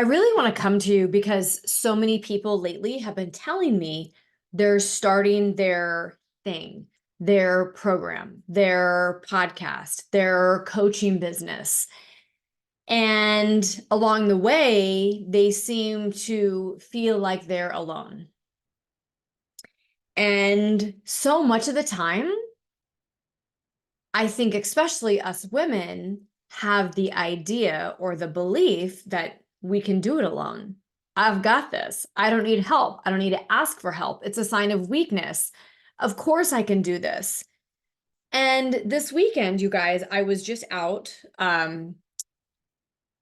I really want to come to you because so many people lately have been telling me they're starting their thing, their program, their podcast, their coaching business. And along the way, they seem to feel like they're alone. And so much of the time, I think especially us women have the idea or the belief that we can do it alone. I've got this. I don't need help. I don't need to ask for help. It's a sign of weakness. Of course I can do this. And this weekend, you guys, I was just out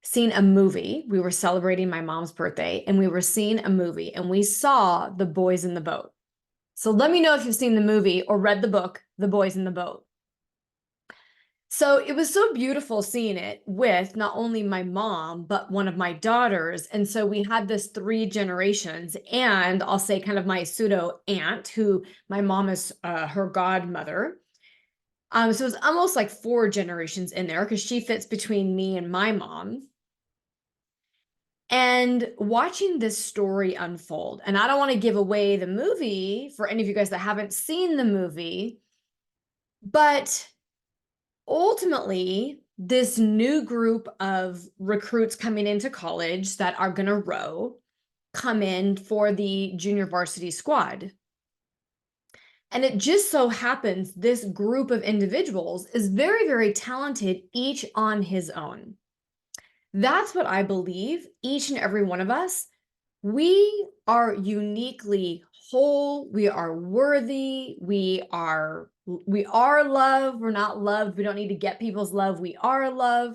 seeing a movie. We were celebrating my mom's birthday and we were seeing a movie and we saw The Boys in the Boat. So let me know if you've seen the movie or read the book, The Boys in the Boat. So it was so beautiful seeing it with not only my mom, but one of my daughters. And so we had this 3 generations, and I'll say kind of my pseudo aunt, who my mom is her godmother. So it's almost like 4 generations in there because she fits between me and my mom. And watching this story unfold, and I don't want to give away the movie for any of you guys that haven't seen the movie, but ultimately, this new group of recruits coming into college that are going to row come in for the junior varsity squad. And it just so happens this group of individuals is very, very talented, each on his own. That's what I believe, each and every one of us. We are uniquely whole. We are worthy. We are love. We're not loved. We don't need to get people's love. We are love.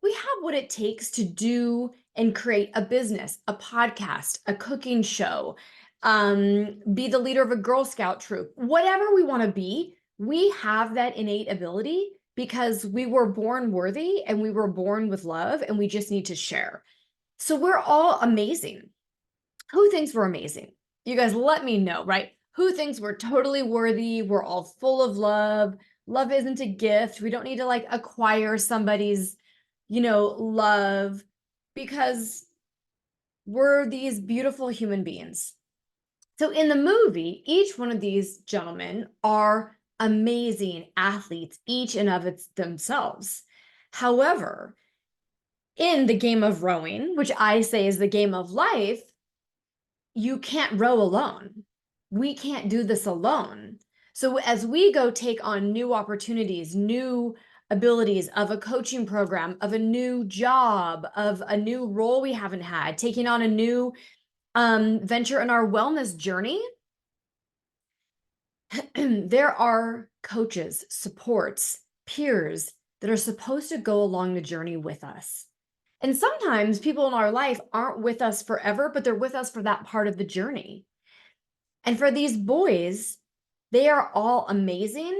We have what it takes to do and create a business, a podcast, a cooking show, be the leader of a Girl Scout troop, whatever we want to be. We have that innate ability because we were born worthy and we were born with love, and we just need to share. So we're all amazing. Who thinks we're amazing? You guys let me know, right? Who thinks we're totally worthy? We're all full of love. Love isn't a gift. We don't need to like acquire somebody's, love, because we're these beautiful human beings. So in the movie, each one of these gentlemen are amazing athletes, each and of it's themselves. However, in the game of rowing, which I say is the game of life, you can't row alone. We can't do this alone. So as we go take on new opportunities, new abilities of a coaching program, of a new job, of a new role we haven't had, taking on a new venture in our wellness journey, there are coaches, supports, peers that are supposed to go along the journey with us. And sometimes people in our life aren't with us forever, but they're with us for that part of the journey. And for these boys, they are all amazing,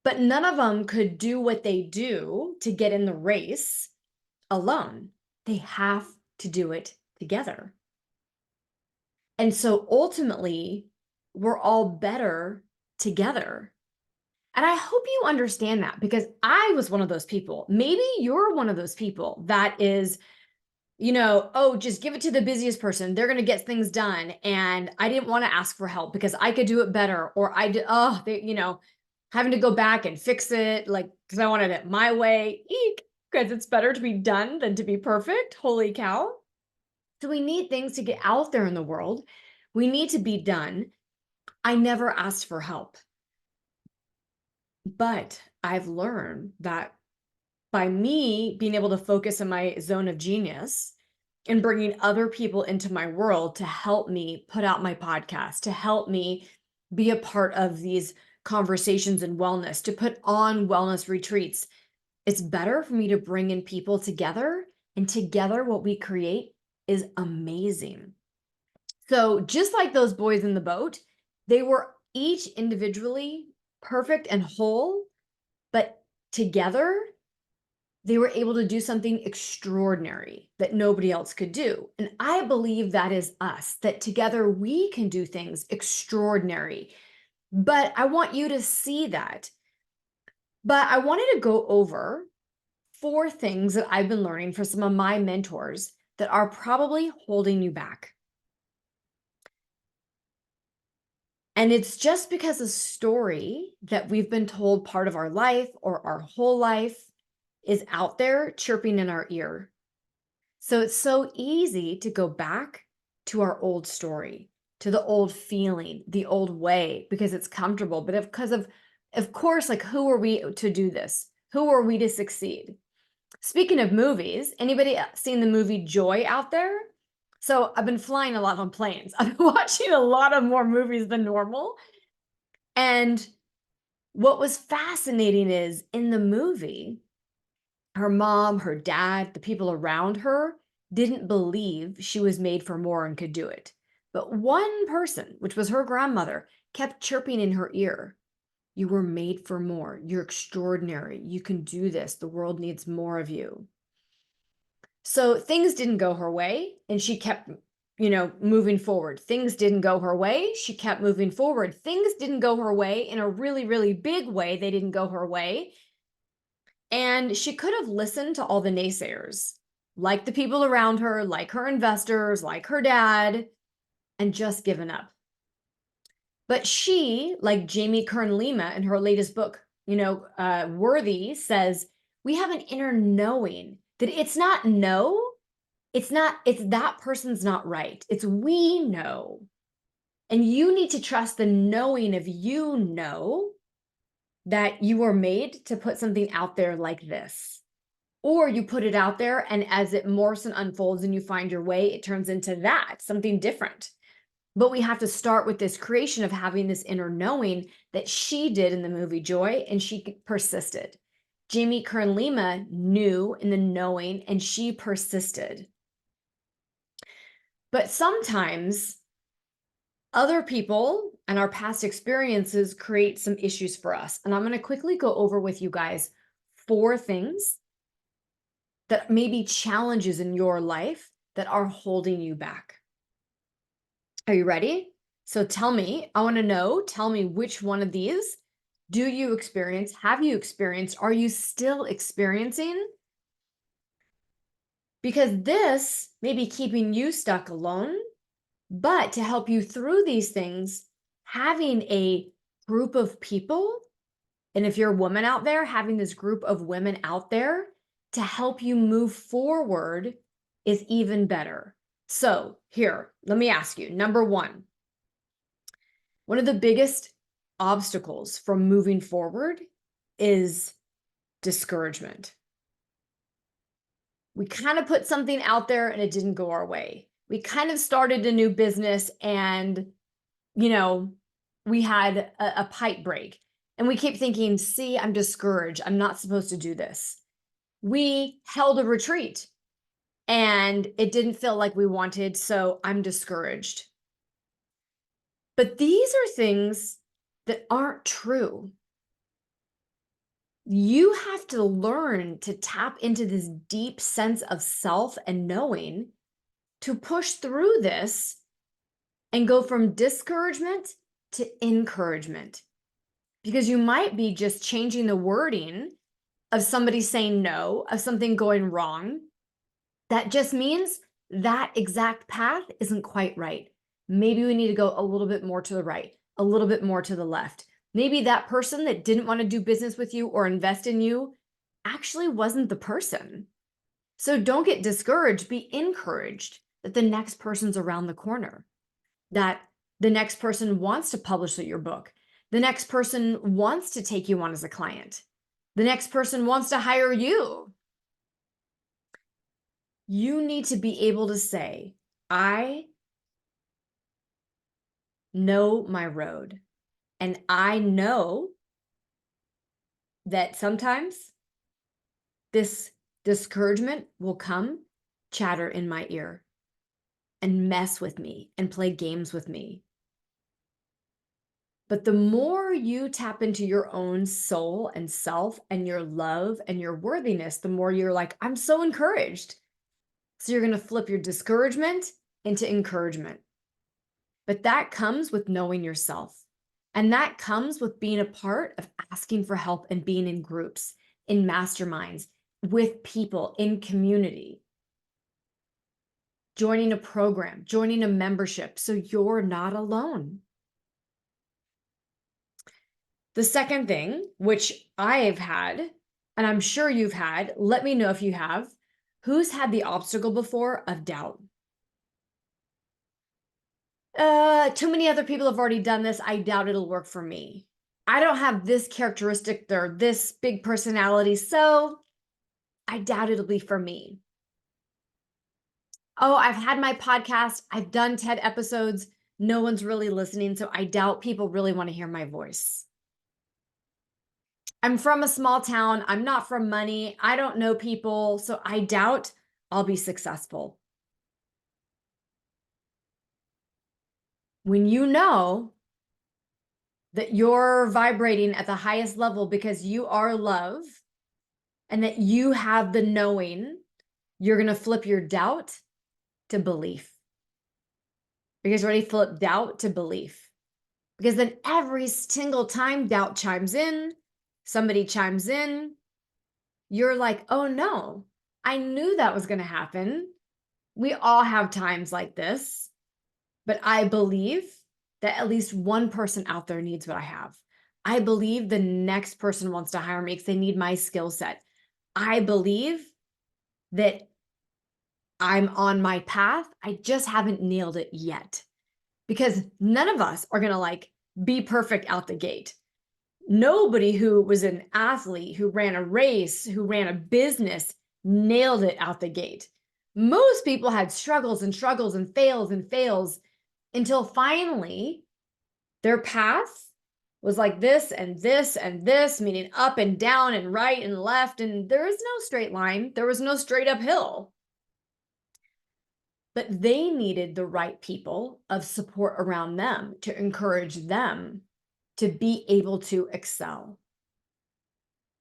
but none of them could do what they do to get in the race alone. They have to do it together. And so ultimately, we're all better together. And I hope you understand that, because I was one of those people. Maybe you're one of those people that is, oh, just give it to the busiest person. They're going to get things done. And I didn't want to ask for help because I could do it better. Or I did, having to go back and fix it, like, because I wanted it my way. Eek, because it's better to be done than to be perfect. Holy cow. So we need things to get out there in the world. We need to be done. I never asked for help. But I've learned that by me being able to focus in my zone of genius and bringing other people into my world to help me put out my podcast, to help me be a part of these conversations in wellness, to put on wellness retreats, it's better for me to bring in people together, and together what we create is amazing. So just like those boys in the boat, they were each individually perfect and whole, but together they were able to do something extraordinary that nobody else could do. And I believe that is us, that together we can do things extraordinary. But I want you to see that. But I wanted to go over 4 things that I've been learning from some of my mentors that are probably holding you back. And it's just because a story that we've been told part of our life or our whole life is out there chirping in our ear. So it's so easy to go back to our old story, to the old feeling, the old way, because it's comfortable. But because of course, like, who are we to do this? Who are we to succeed? Speaking of movies, anybody seen the movie Joy out there? So I've been flying a lot on planes. I've been watching a lot of more movies than normal. And what was fascinating is in the movie, her mom, her dad, the people around her didn't believe she was made for more and could do it. But one person, which was her grandmother, kept chirping in her ear. You were made for more. You're extraordinary. You can do this. The world needs more of you. So things didn't go her way, and she kept, moving forward. Things didn't go her way. She kept moving forward. Things didn't go her way in a really, really big way. They didn't go her way. And she could have listened to all the naysayers, like the people around her, like her investors, like her dad, and just given up. But she, like Jamie Kern Lima in her latest book, Worthy, says, we have an inner knowing that it's not no, it's that person's not right. It's we know. And you need to trust the knowing of that you are made to put something out there like this. Or you put it out there, and as it morphs and unfolds and you find your way, it turns into something different. But we have to start with this creation of having this inner knowing that she did in the movie Joy, and she persisted. Jamie Kern Lima knew in the knowing, and she persisted. But sometimes other people and our past experiences create some issues for us. And I'm going to quickly go over with you guys 4 things that may be challenges in your life that are holding you back. Are you ready? So tell me, I want to know, tell me which one of these do you experience? Have you experienced? Are you still experiencing? Because this may be keeping you stuck alone, but to help you through these things, having a group of people, and if you're a woman out there, having this group of women out there to help you move forward is even better. So here, let me ask you, number one of the biggest obstacles from moving forward is discouragement. We kind of put something out there and it didn't go our way. We kind of started a new business and, we had a pipe break. And we keep thinking, see, I'm discouraged. I'm not supposed to do this. We held a retreat and it didn't feel like we wanted, so I'm discouraged. But these are things that aren't true. You have to learn to tap into this deep sense of self and knowing to push through this and go from discouragement to encouragement. Because you might be just changing the wording of somebody saying no, of something going wrong. That just means that exact path isn't quite right. Maybe we need to go a little bit more to the right, a little bit more to the left. Maybe that person that didn't want to do business with you or invest in you actually wasn't the person. So don't get discouraged, be encouraged that the next person's around the corner, that the next person wants to publish your book. The next person wants to take you on as a client. The next person wants to hire you. You need to be able to say, I know my road. And I know that sometimes this discouragement will come, chatter in my ear, and mess with me and play games with me. But the more you tap into your own soul and self and your love and your worthiness, the more you're like, I'm so encouraged. So you're going to flip your discouragement into encouragement. But that comes with knowing yourself. And that comes with being a part of asking for help and being in groups, in masterminds, with people, in community. joining a program, joining a membership, so you're not alone. The second thing, which I've had, and I'm sure you've had, let me know if you have, who's had the obstacle before of doubt? Too many other people have already done this. I doubt it'll work for me. I don't have this characteristic or this big personality, so I doubt it'll be for me. Oh, I've had my podcast. I've done TED episodes. No one's really listening, so I doubt people really want to hear my voice. I'm from a small town. I'm not from money. I don't know people, so I doubt I'll be successful. When you know that you're vibrating at the highest level because you are love and that you have the knowing, you're going to flip your doubt to belief. Because already flip doubt to belief. Because then every single time doubt chimes in, somebody chimes in, you're like, oh no, I knew that was going to happen. We all have times like this, but I believe that at least one person out there needs what I have. I believe the next person wants to hire me because they need my skill set. I believe that I'm on my path. I just haven't nailed it yet, because none of us are going to like be perfect out the gate. Nobody who was an athlete, who ran a race, who ran a business, nailed it out the gate. Most people had struggles and struggles and fails until finally their path was like this and this and this, meaning up and down and right and left. And there is no straight line. There was no straight uphill. But they needed the right people of support around them to encourage them to be able to excel.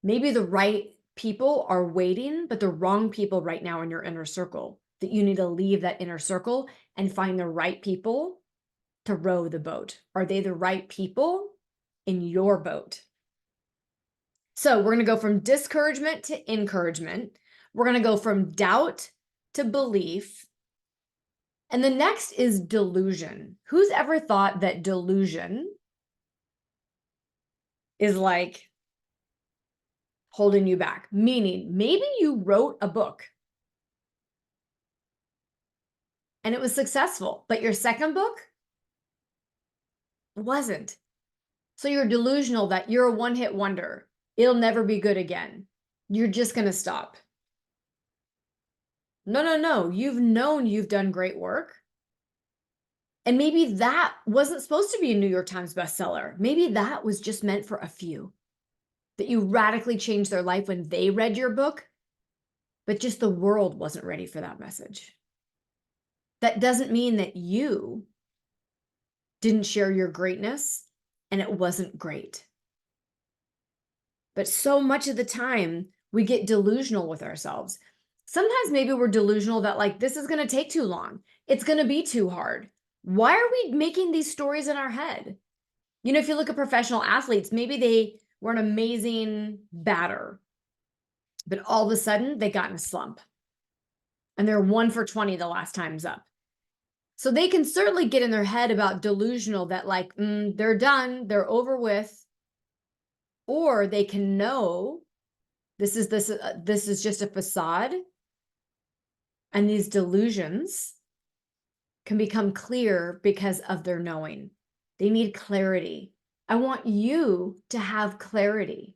Maybe the right people are waiting, but the wrong people right now in your inner circle, that you need to leave that inner circle and find the right people to row the boat. Are they the right people in your boat? So we're going to go from discouragement to encouragement. We're going to go from doubt to belief. And the next is delusion. Who's ever thought that delusion is like holding you back? Meaning, maybe you wrote a book and it was successful, but your second book wasn't. So you're delusional that you're a one-hit wonder. It'll never be good again. You're just going to stop. No. You've known you've done great work. And maybe that wasn't supposed to be a New York Times bestseller. Maybe that was just meant for a few, that you radically changed their life when they read your book, but just the world wasn't ready for that message. That doesn't mean that you didn't share your greatness and it wasn't great. But so much of the time, we get delusional with ourselves. Sometimes maybe we're delusional that like, this is going to take too long. It's going to be too hard. Why are we making these stories in our head? You know, if you look at professional athletes, maybe they were an amazing batter, but all of a sudden they got in a slump and they're 1 for 20 the last time's up. So they can certainly get in their head about delusional that like, they're done, they're over with. Or they can know this is just a facade, and these delusions can become clear because of their knowing. They need clarity. I want you to have clarity.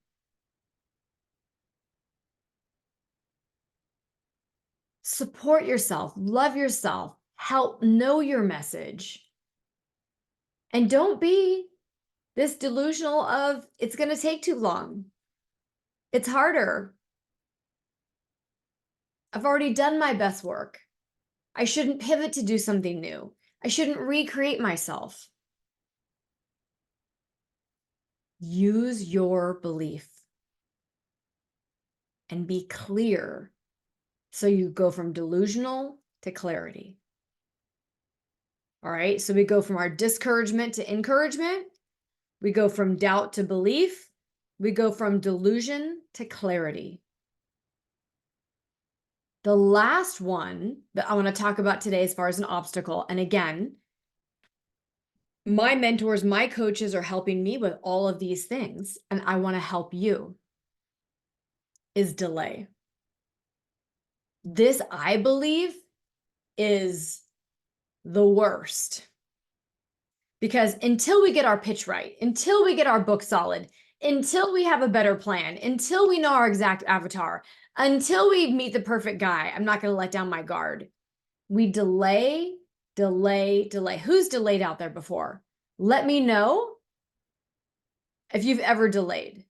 Support yourself, love yourself, help know your message. And don't be this delusional of it's going to take too long. It's harder. I've already done my best work. I shouldn't pivot to do something new. I shouldn't recreate myself. Use your belief and be clear so you go from delusional to clarity. All right, so we go from our discouragement to encouragement. We go from doubt to belief. We go from delusion to clarity. The last one that I want to talk about today as far as an obstacle, and again, my mentors, my coaches are helping me with all of these things, and I want to help you, is delay. This, I believe, is the worst. Because until we get our pitch right, until we get our book solid, until we have a better plan, until we know our exact avatar, until we meet the perfect guy, I'm not going to let down my guard. We delay, delay, delay. Who's delayed out there before? Let me know if you've ever delayed.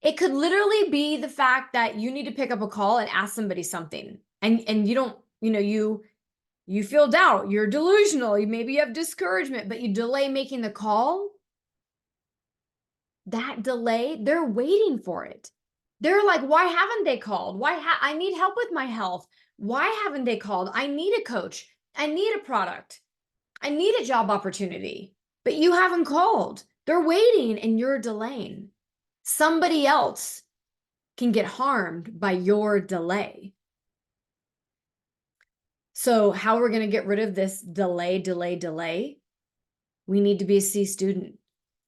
It could literally be the fact that you need to pick up a call and ask somebody something, and you don't, you feel doubt, you're delusional, maybe you have discouragement, but you delay making the call. That delay, they're waiting for it. They're like, why haven't they called? I need help with my health. Why haven't they called? I need a coach. I need a product. I need a job opportunity, but you haven't called. They're waiting and you're delaying. Somebody else can get harmed by your delay. So how are we going to get rid of this delay, delay, delay? We need to be a C student.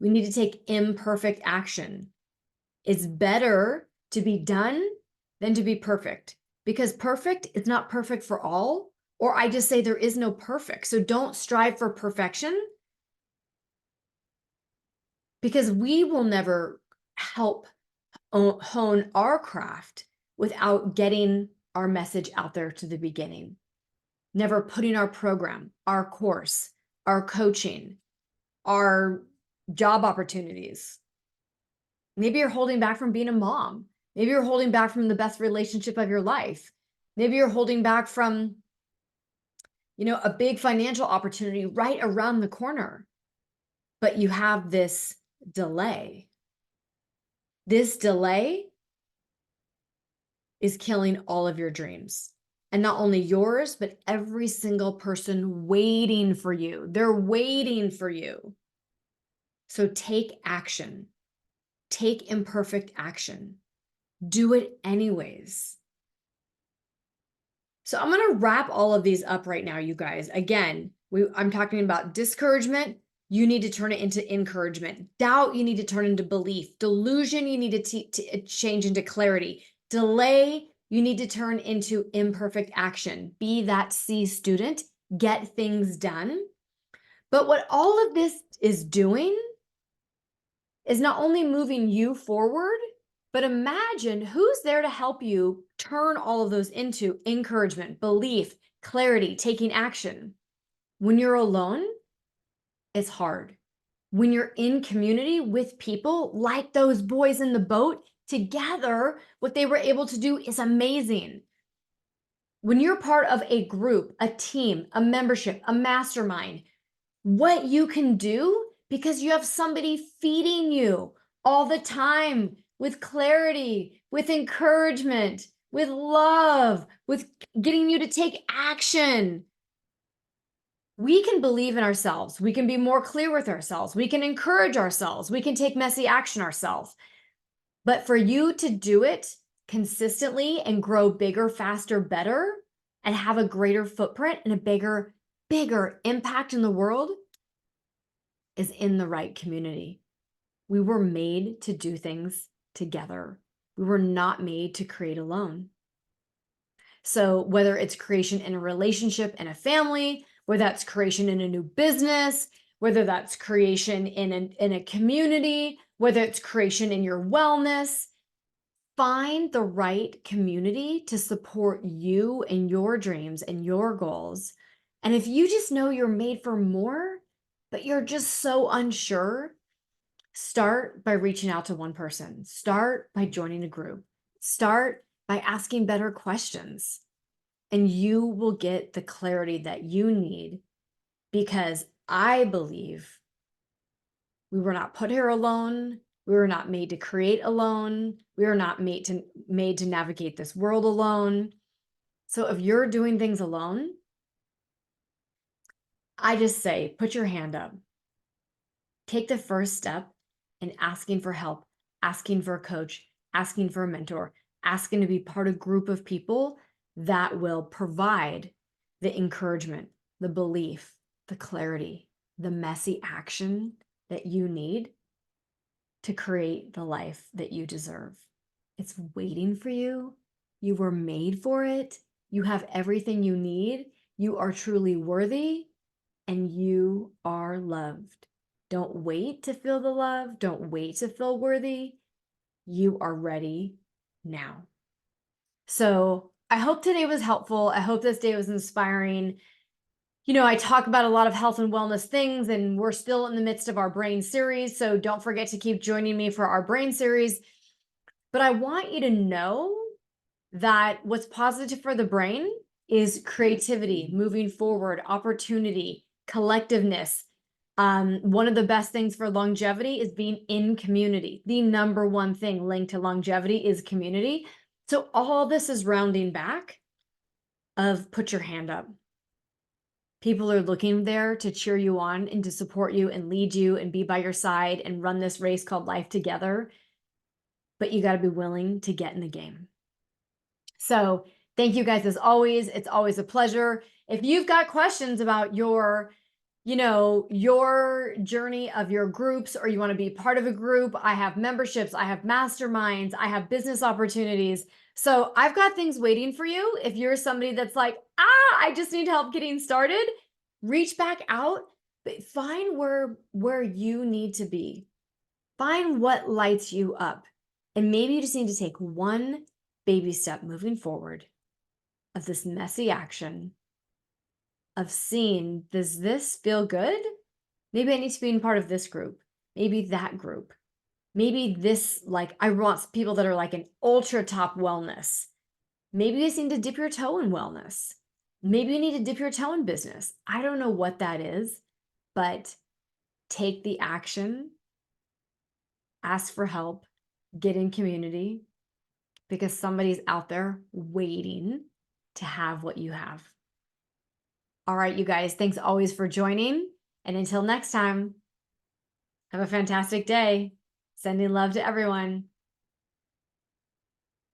We need to take imperfect action. It's better to be done than to be perfect, because perfect is not perfect for all, or I just say there is no perfect. So don't strive for perfection, because we will never help hone our craft without getting our message out there to the beginning. Never putting our program, our course, our coaching, our job opportunities. Maybe you're holding back from being a mom. Maybe you're holding back from the best relationship of your life. Maybe you're holding back from, a big financial opportunity right around the corner, but you have this delay. This delay is killing all of your dreams. And not only yours, but every single person waiting for you. They're waiting for you. So take action. Take imperfect action. Do it anyways. So I'm going to wrap all of these up right now, you guys. Again, I'm talking about discouragement. You need to turn it into encouragement. Doubt, you need to turn into belief. Delusion, you need to change into clarity. Delay, you need to turn into imperfect action. Be that C student. Get things done. But what all of this is doing is not only moving you forward, but imagine who's there to help you turn all of those into encouragement, belief, clarity, taking action. When you're alone, it's hard. When you're in community with people like those boys in the boat together, what they were able to do is amazing. When you're part of a group, a team, a membership, a mastermind, what you can do, because you have somebody feeding you all the time with clarity, with encouragement, with love, with getting you to take action. We can believe in ourselves. We can be more clear with ourselves. We can encourage ourselves. We can take messy action ourselves. But for you to do it consistently and grow bigger, faster, better, and have a greater footprint and a bigger impact in the world is in the right community. We were made to do things together. We were not made to create alone. So whether it's creation in a relationship and a family, whether that's creation in a new business, whether that's creation in a community, whether it's creation in your wellness, find the right community to support you and your dreams and your goals. And if you just know you're made for more, but you're just so unsure, start by reaching out to one person. Start by joining a group. Start by asking better questions. And you will get the clarity that you need, because I believe we were not put here alone. We were not made to create alone. We were not made to navigate this world alone. So if you're doing things alone, I just say, put your hand up. Take the first step in asking for help, asking for a coach, asking for a mentor, asking to be part of a group of people that will provide the encouragement, the belief, the clarity, the messy action that you need to create the life that you deserve. It's waiting for you. You were made for it. You have everything you need. You are truly worthy and you are loved. Don't wait to feel the love. Don't wait to feel worthy. You are ready now. So I hope today was helpful. I hope this day was inspiring. I talk about a lot of health and wellness things, and we're still in the midst of our brain series. So don't forget to keep joining me for our brain series. But I want you to know that what's positive for the brain is creativity, moving forward, opportunity, collectiveness. One of the best things for longevity is being in community. The number one thing linked to longevity is community. So all this is rounding back of put your hand up. People are looking there to cheer you on and to support you and lead you and be by your side and run this race called life together. But you got to be willing to get in the game. So thank you guys as always. It's always a pleasure. If you've got questions about your journey of your groups, or you want to be part of a group, I have memberships, I have masterminds, I have business opportunities. So I've got things waiting for you. If you're somebody that's like, I just need help getting started, reach back out, but find where you need to be. Find what lights you up. And maybe you just need to take one baby step moving forward of this messy action of seeing, does this feel good? Maybe I need to be in part of this group, maybe that group, maybe this, I want people that are like an ultra top wellness. Maybe you just need to dip your toe in wellness. Maybe you need to dip your toe in business. I don't know what that is, but take the action, ask for help, get in community, because somebody's out there waiting to have what you have. All right, you guys, thanks always for joining. And until next time, have a fantastic day. Sending love to everyone.